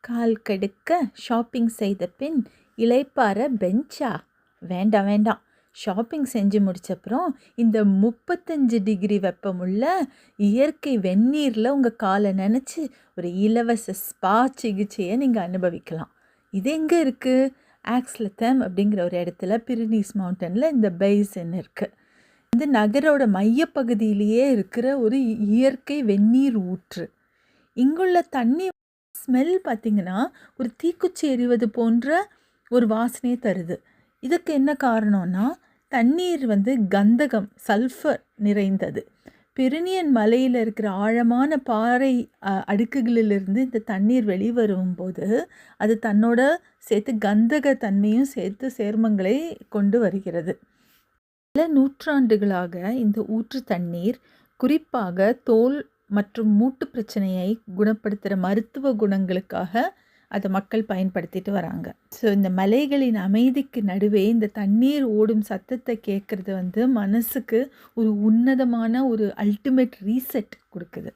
கால் கடுக்க shopping செய்த பின் இளைப்பாற பெஞ்சா? வேண்டாம் வேண்டாம். ஷாப்பிங் செஞ்சு முடிச்சப்புறம் இந்த 35 டிகிரி வெப்பமுள்ள இயற்கை வெந்நீரில் உங்கள் காலை நனைச்சி ஒரு இலவச ஸ்பா சிகிச்சையை நீங்கள் அனுபவிக்கலாம். இது எங்கே இருக்குது? ஆக்ஸ்லத்தம் அப்படிங்கிற ஒரு இடத்துல பிரினீஸ் மவுண்டனில் இந்த பெய்சன் இருக்குது. இந்த நகரோட மையப்பகுதியிலேயே இருக்கிற ஒரு இயற்கை வெந்நீர் ஊற்று. இங்குள்ள தண்ணி ஸ்மெல் பார்த்திங்கன்னா ஒரு தீக்குச்சி எறிவது போன்ற ஒரு வாசனையை தருது. இதுக்கு என்ன காரணம்னா, தண்ணீர் கந்தகம் சல்ஃபர் நிறைந்தது. பிரினியன் மலையில் இருக்கிற ஆழமான பாறை அடுக்குகளிலிருந்து இந்த தண்ணீர் வெளிவரும்போது அது தன்னோட சேர்த்து கந்தக தன்மையும் சேர்த்து சேர்மங்களை கொண்டு வருகிறது. பல நூற்றாண்டுகளாக இந்த ஊற்று தண்ணீர் குறிப்பாக தோல் மற்றும் மூட்டு பிரச்சனையை குணப்படுத்துகிற மருத்துவ குணங்களுக்காக அதை மக்கள் பயன்படுத்திட்டு வராங்க. ஸோ இந்த மலைகளின் அமைதிக்கு நடுவே இந்த தண்ணீர் ஓடும் சத்தத்தை கேட்குறது மனசுக்கு ஒரு உன்னதமான ஒரு அல்டிமேட் ரீசெட் கொடுக்குது.